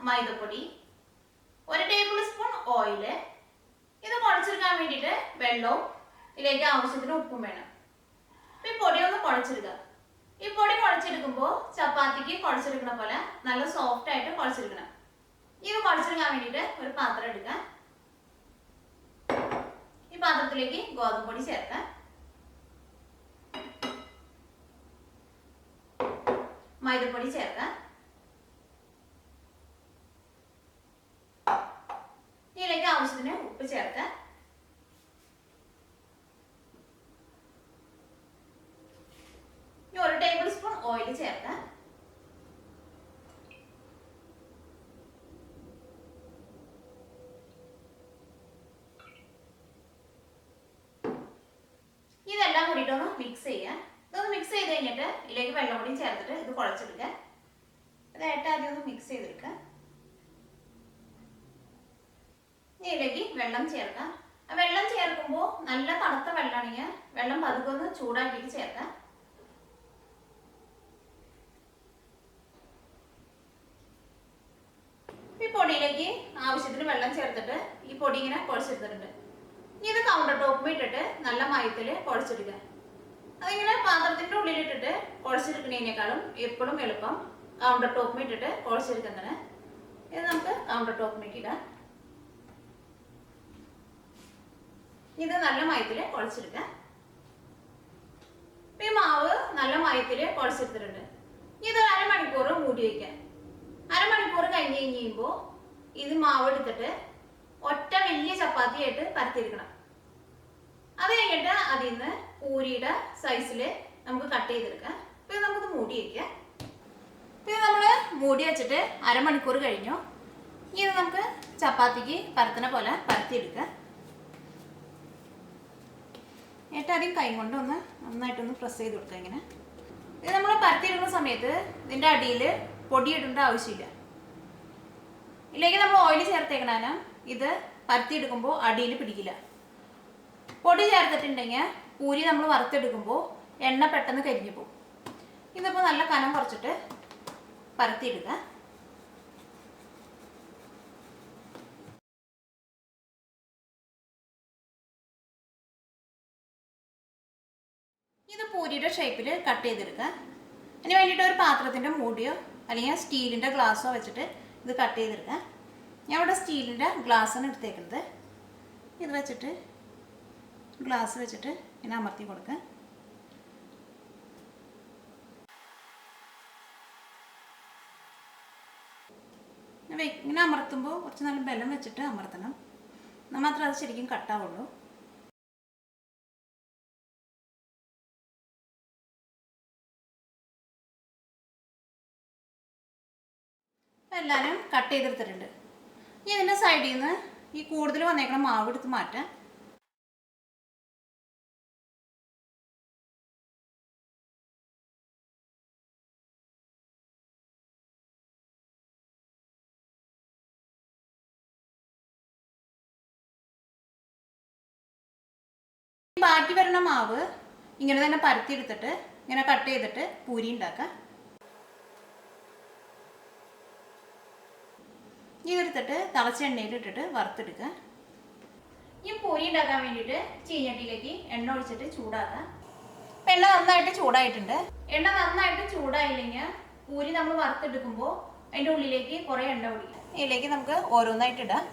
മൈദപ്പൊടി, 1 table spoon oil. ഇത് കുഴച്ചെടുക്കാൻ വേണ്ടിയിട്ട് വെള്ളവും ഇതിലേക്ക് ആവശ്യത്തിന് ഉപ്പും വേണം. ഈ പൊടി ഒന്ന് കുഴച്ചെടുക്കുക. ഈ പൊടി കുഴച്ചെടുക്കുമ്പോൾ ചപ്പാത്തിക്ക് കുഴച്ചെടുക്കുന്ന പോലെ നല്ല സോഫ്റ്റ് ആയിട്ട് കുഴച്ചെടുക്കണം. ഇത് കുഴച്ചെടുക്കാൻ വേണ്ടിയിട്ട് ഒരു പാത്രം എടുക്കുക. ഈ പാത്രത്തിലേക്ക് ഗോതമ്പ് പൊടി ചേർക്കാം. മൈദപ്പൊടി ചേർക്കാം. ഇതിലേക്ക് ആവശ്യത്തിന് ഉപ്പ് ചേർക്കാം. ഇനി 1 ടേബിൾ സ്പൂൺ ഓയിൽ ചേർക്കാം. ഇതെല്ലാം കൂടിയിട്ടൊന്ന് മിക്സ് ചെയ്യാം. ഇതൊന്ന് മിക്സ് ചെയ്ത് കഴിഞ്ഞിട്ട് ഇതിലേക്ക് വെള്ളം കൂടി ചേർത്തിട്ട് ഇത് കുഴച്ചെടുക്കുക. ഇതായിട്ട് ആദ്യം ഒന്ന് മിക്സ് ചെയ്തെടുക്കുക. ഇതിലേക്ക് വെള്ളം ചേർക്കാം. വെള്ളം ചേർക്കുമ്പോൾ നല്ല തണുത്ത വെള്ളമാണെങ്കിൽ വെള്ളം പതുക്കെ ഒന്ന് ചൂടാക്കിയിട്ട് ചേർക്കാം. ഈ പൊടിയിലേക്ക് ആവശ്യത്തിന് വെള്ളം ചേർത്തിട്ട് ഈ പൊടി ഇങ്ങനെ കുഴച്ചെടുത്തിട്ടുണ്ട്. ഇനി ഇത് കൗണ്ടർ ടോപ്പിൽ ഇട്ടിട്ട് നല്ല മയത്തിൽ കുഴച്ചെടുക്കുക. അതിങ്ങനെ പാത്രത്തിൻ്റെ ഉള്ളിലിട്ടിട്ട് കുഴച്ചെടുക്കുന്നതിനേക്കാളും എപ്പോഴും എളുപ്പം കൗണ്ടർ ടോപ്പിൽ ഇട്ടിട്ട് കുഴച്ചെടുക്കുന്നതാണ്. ഇത് നമുക്ക് കൗണ്ടർ ടോപ്പിലേക്ക് ഇടാം. ഇത് നല്ല മയത്തിൽ കുഴച്ചെടുക്കാം. ഈ മാവ് നല്ല മയത്തിൽ കുഴച്ചെടുത്തിട്ടുണ്ട്. ഇത് അരമണിക്കൂർ മൂടി വയ്ക്കാം. അരമണിക്കൂർ കഴിഞ്ഞ് കഴിയുമ്പോൾ ഇത് മാവ് എടുത്തിട്ട് ഒറ്റ വലിയ ചപ്പാത്തിയായിട്ട് പരത്തിയെടുക്കണം. അത് കഴിഞ്ഞിട്ട് അതിൽ നിന്ന് പൂരിയുടെ സൈസിൽ നമുക്ക് കട്ട് ചെയ്തെടുക്കാം. ഇത് നമുക്കിത് മൂടി വയ്ക്കാം. ഇത് നമ്മൾ മൂടി വെച്ചിട്ട് അരമണിക്കൂർ കഴിഞ്ഞു. ഇത് നമുക്ക് ചപ്പാത്തിക്ക് പരത്തണ പോലെ പരത്തിയെടുക്കാം. ഏറ്റവും ആദ്യം കൈ കൊണ്ടൊന്ന് നന്നായിട്ടൊന്ന് പ്രസ് ചെയ്ത് കൊടുക്കുക. ഇങ്ങനെ ഇത് നമ്മൾ പരത്തിയെടുക്കുന്ന സമയത്ത് ഇതിൻ്റെ അടിയിൽ പൊടി ഇടേണ്ട ആവശ്യമില്ല. ഇതിലേക്ക് നമ്മൾ ഓയിൽ ചേർത്തേക്കണാനും ഇത് പരത്തിയെടുക്കുമ്പോൾ അടിയിൽ പിടിക്കില്ല. പൊടി ചേർത്തിട്ടുണ്ടെങ്കിൽ പൂരി നമ്മൾ വറുത്തെടുക്കുമ്പോൾ എണ്ണ പെട്ടെന്ന് കരിഞ്ഞു പോകും. ഇതിപ്പോൾ നല്ല കനം കുറച്ചിട്ട് പരത്തിയെടുക്കുക. ഇത് പൂരിയുടെ ഷേപ്പിൽ കട്ട് ചെയ്തെടുക്കുക. അതിന് വേണ്ടിയിട്ട് ഒരു പാത്രത്തിൻ്റെ മൂടിയോ അല്ലെങ്കിൽ സ്റ്റീലിൻ്റെ ഗ്ലാസ്സോ വെച്ചിട്ട് ഇത് കട്ട് ചെയ്തെടുക്കുക. ഞാൻ ഇവിടെ സ്റ്റീലിൻ്റെ ഗ്ലാസ്സാണ് എടുത്തേക്കുന്നത്. ഇത് വെച്ചിട്ട് ഗ്ലാസ് വെച്ചിട്ട് ഇങ്ങനെ അമർത്തി കൊടുക്കുക. ഇങ്ങനെ അമർത്തുമ്പോൾ കുറച്ച് നല്ല ബലം വെച്ചിട്ട് അമർത്തണം. എന്നാൽ മാത്രമേ അത് ശരിക്കും കട്ടാവുള്ളൂ. എല്ലാവരും കട്ട് ചെയ്തെടുത്തിട്ടുണ്ട്. ഇനി ഇതിൻ്റെ സൈഡിൽ നിന്ന് ഈ കൂടുതൽ വന്നേക്കണം മാവ് എടുത്ത് മാറ്റാം. ബാക്കി വരുന്ന മാവ് ഇങ്ങനെ തന്നെ പരത്തിയെടുത്തിട്ട് ഇങ്ങനെ കട്ട് ചെയ്തിട്ട് പൂരി ഉണ്ടാക്കാം. ഇതെടുത്തിട്ട് തിളച്ച എണ്ണയിൽ ഇട്ടിട്ട് വറുത്തെടുക്കുക. ഈ പൂരി ഉണ്ടാക്കാൻ വേണ്ടിയിട്ട് ചീഞ്ഞട്ടിയിലേക്ക് എണ്ണ ഒഴിച്ചിട്ട് ചൂടാക്കാം. അപ്പം എണ്ണ നന്നായിട്ട് ചൂടായിട്ടുണ്ട്. എണ്ണ നന്നായിട്ട് ചൂടായില്ലെങ്കിൽ പൂരി നമ്മൾ വറുത്തെടുക്കുമ്പോൾ അതിൻ്റെ ഉള്ളിലേക്ക് കുറേ എണ്ണ ഒഴിക്കാം. ഇതിലേക്ക് നമുക്ക് ഓരോന്നായിട്ട് ഇടാം.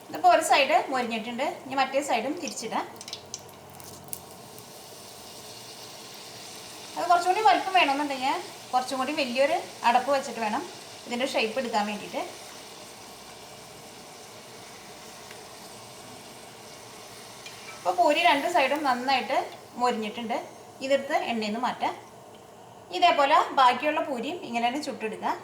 ഇതിപ്പോൾ ഒരു സൈഡ് മൊരിഞ്ഞിട്ടുണ്ട്. ഇനി മറ്റേ സൈഡും തിരിച്ചിടാം. അത് കുറച്ചും കൂടി വലുപ്പം വേണമെന്നുണ്ടെങ്കിൽ കുറച്ചും കൂടി വലിയൊരു അടപ്പ് വെച്ചിട്ട് വേണം ഇതിൻ്റെ ഷേപ്പ് എടുക്കാൻ വേണ്ടിയിട്ട്. അപ്പോൾ പൂരി രണ്ട് സൈഡും നന്നായിട്ട് മൊരിഞ്ഞിട്ടുണ്ട്. ഇതെടുത്ത് എണ്ണയിൽ നിന്ന് മാറ്റാം. ഇതേപോലെ ബാക്കിയുള്ള പൂരിയും ഇങ്ങനെ തന്നെ ചുട്ടെടുക്കുക.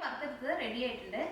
വറുത്തെടുത്തത് റെഡി ആയിട്ടുണ്ട്.